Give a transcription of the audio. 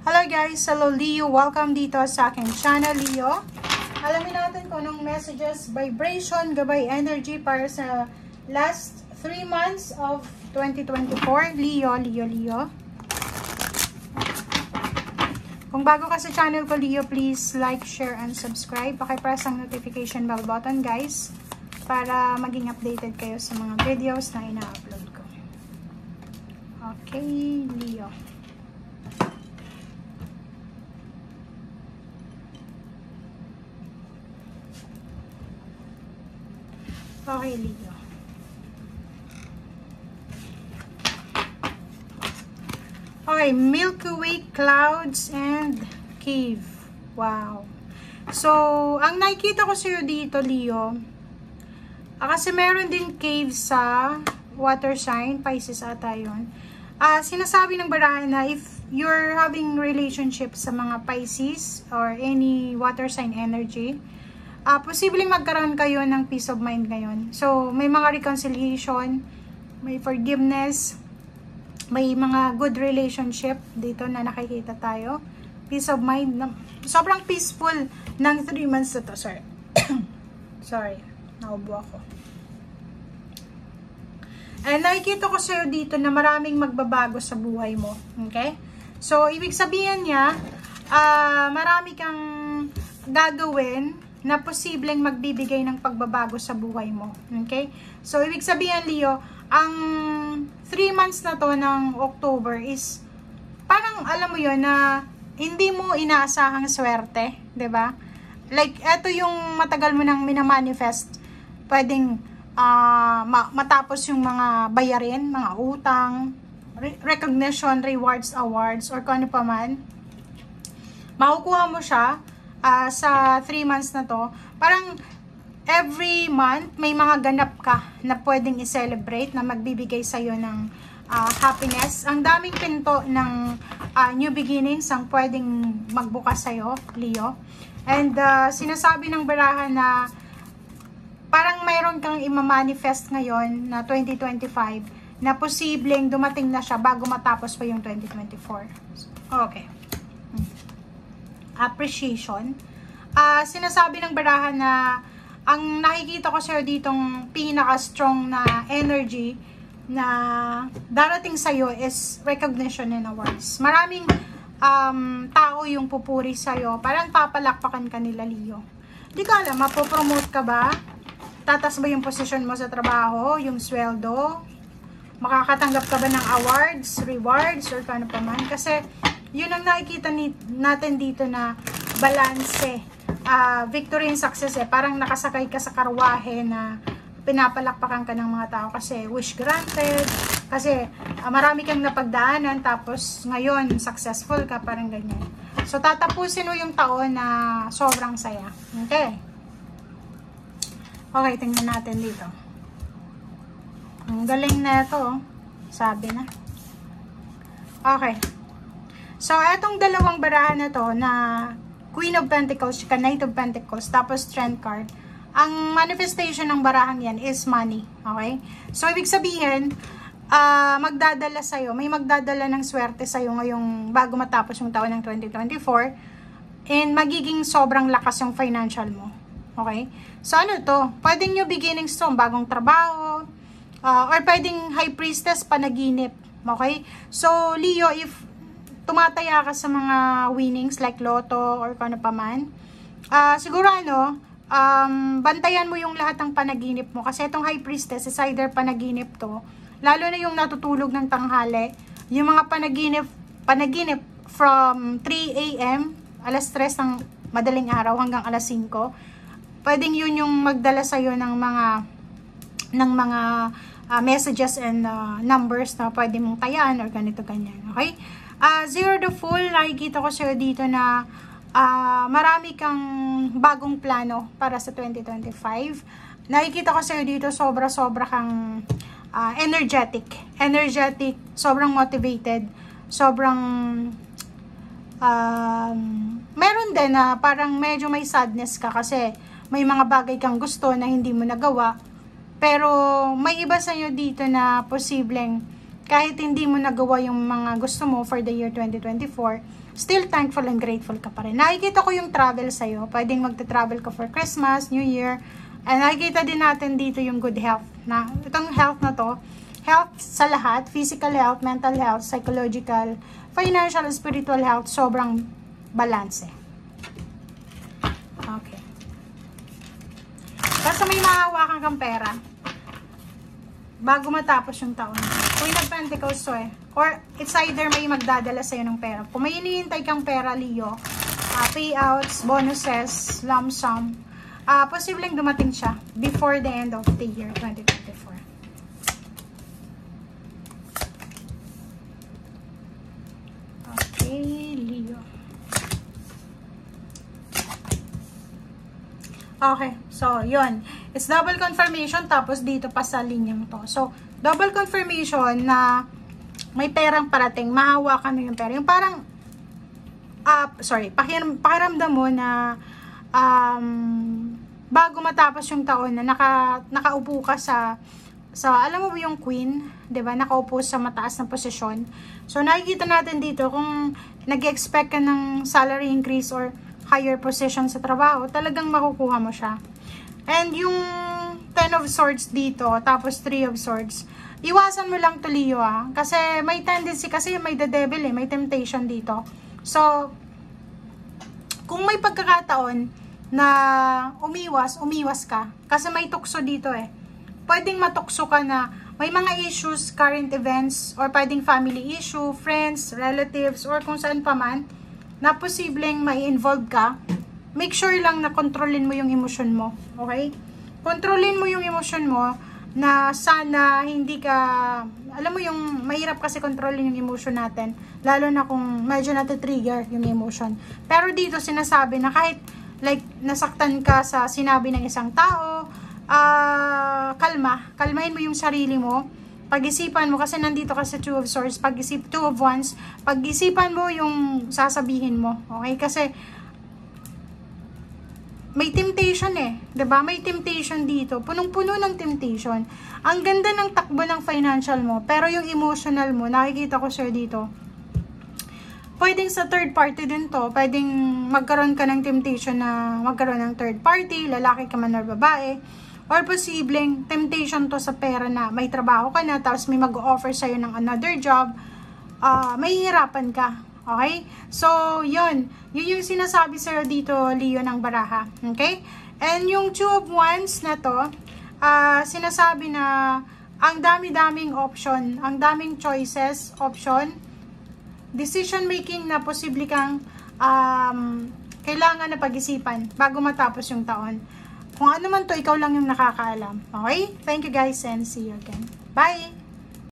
Hello guys, hello Leo, welcome dito sa aking channel Leo. Alamin natin kung anong messages, vibration, gabay energy para sa last 3 months of 2024. Leo. Kung bago ka sa channel ko Leo, please like, share, and subscribe. Pakipress ang notification bell button guys para maging updated kayo sa mga videos na ina-upload ko. Okay, Leo. Okay, Leo. Okay, Milky Way, clouds, and cave. Wow. So, ang nakikita ko sa'yo dito, Leo, kasi meron din cave sa water sign, Pisces ata yun. Sinasabi ng barahan na if you're having relationship sa mga Pisces or any water sign energy, posibleng magkaroon kayo ng peace of mind ngayon. So, may mga reconciliation, may forgiveness, may mga good relationship dito na nakikita tayo. Peace of mind. Sobrang peaceful ng 3 months na to. Sorry, naubo ako. And nakikita ko sa'yo dito na maraming magbabago sa buhay mo. Okay? So, ibig sabihin niya, marami kang gagawin na posibleng magbibigay ng pagbabago sa buhay mo. Okay? So, ibig sabihin, Leo, ang 3 months na to ng October is parang, alam mo yun, na hindi mo inaasahang swerte. 'Di ba? Like, eto yung matagal mo nang minamanifest. Pwedeng matapos yung mga bayarin, mga utang, recognition, rewards, awards, or kung ano pa man. Makukuha mo siya sa 3 months na to. Parang every month may mga ganap ka na pwedeng i-celebrate na magbibigay sa'yo ng happiness. Ang daming pinto ng new beginnings ang pwedeng magbukas sa'yo, Leo. And sinasabi ng barahan na parang mayroon kang i-manifest ngayon na 2025 na posibleng dumating na siya bago matapos pa yung 2024. Okay. Appreciation. Sinasabi ng barahan na ang nakikita ko sa'yo ditong pinaka-strong na energy na darating sa'yo is recognition and awards. Maraming tao yung pupuri sa'yo. Parang papalakpakan ka nila, Leo. Di ko alam, mapopromote ka ba? Tatas ba yung posisyon mo sa trabaho? Yung sweldo? Makakatanggap ka ba ng awards, rewards, or kano pa man? Kasi yun ang nakikita natin dito na balanse. Victory and success parang nakasakay ka sa karwahe na pinapalakpakan ka ng mga tao kasi wish granted, kasi marami kang napagdaanan tapos ngayon successful ka, parang ganyan. So tatapusin mo yung taon na sobrang saya. Okay, tingnan natin dito. Ang galing na ito, sabi na. Okay, so etong dalawang barahan na to na Queen of Pentacles, Knight of Pentacles, tapos Strength card. Ang manifestation ng barahang yan is money. Okay? So, ibig sabihin, magdadala sa'yo, may magdadala ng swerte sa'yo ngayong bago matapos yung taon ng 2024, and magiging sobrang lakas yung financial mo. Okay? So, ano to? Pwedeng new beginnings to, bagong trabaho, or pwedeng High Priestess, panaginip. Okay? So, Leo, if tumataya ka sa mga winnings like Lotto or kung ano pa man, siguro bantayan mo yung lahat ng panaginip mo. Kasi itong High Priestess is either panaginip to, lalo na yung natutulog ng tanghali, yung mga panaginip from 3 AM, alas 3 ng madaling araw hanggang alas 5, pwedeng yun yung magdala sa'yo ng mga messages and numbers na pwede mong tayaan or ganito ganyan. Okay? Zero the Fool, nakikita ko sa'yo dito na marami kang bagong plano para sa 2025. Nakikita ko sa'yo dito sobra-sobra kang energetic, sobrang motivated, sobrang meron din na parang medyo may sadness ka kasi may mga bagay kang gusto na hindi mo nagawa. Pero may iba sa'yo dito na posibleng kahit hindi mo nagawa yung mga gusto mo for the year 2024, still thankful and grateful ka pa rin. Nakikita ko yung travel sa'yo. Pwedeng magta-travel ka for Christmas, New Year. And nakikita din natin dito yung good health. Itong health na to, health sa lahat, physical health, mental health, psychological, financial, spiritual health, sobrang balance. Okay. Basta may mahawakan kang pera bago matapos yung taon. Queen of Pentacles to Or it's either may magdadala sa'yo ng pera. Kung may hinihintay kang pera, Leo, payouts, bonuses, lump sum, posibleng dumating siya before the end of the year 2024. Okay, Leo. Okay, so yun. It's double confirmation tapos dito pa sa linyang to. So, double confirmation na may perang parating, mahawakan mo yung pera. Yung parang, pakiramdam mo na bago matapos yung taon na nakaupo ka sa alam mo yung queen, 'di ba? Nakaupo sa mataas na posisyon. So nakikita natin dito kung nag-expect ka ng salary increase or higher position sa trabaho, talagang makukuha mo siya. And yung 10 of swords dito, tapos 3 of swords, iwasan mo lang to, Leo, kasi may tendency, kasi may the devil may temptation dito. So kung may pagkakataon na umiwas ka, kasi may tukso dito pwedeng matukso ka na may mga issues, current events, or pwedeng family issue, friends, relatives, or kung saan pa man, na posibleng may involve ka. Make sure lang na kontrolin mo yung emosyon mo, okay? Kontrolin mo yung emosyon mo, na sana hindi ka, alam mo yung mahirap kasi kontrolin yung emotion natin, lalo na kung medyo nati-trigger yung emotion. Pero dito sinasabi na kahit like nasaktan ka sa sinabi ng isang tao, kalmahin mo yung sarili mo, pag-isipan mo, kasi nandito ka sa 2 of swords, 2 of wands, pag-isipan mo yung sasabihin mo, okay? Kasi may temptation diba? May temptation dito, punong-puno ng temptation. Ang ganda ng takbo ng financial mo, pero yung emotional mo, nakikita ko sir dito, pwedeng sa third party din to, pwedeng magkaroon ka ng temptation na magkaroon ng third party, lalaki ka man or babae, or posibleng temptation to sa pera na may trabaho ka na, tapos may mag-offer sa'yo ng another job, mahihirapan ka. Okay? So, yun yung sinasabi sa'yo dito, Leo, ng baraha. Okay? And yung 2 of wands na to, sinasabi na ang dami-daming option, ang daming choices, option, decision making na posible kang kailangan na pag-isipan bago matapos yung taon. Kung ano man to, ikaw lang yung nakakaalam. Okay? Thank you guys and see you again. Bye!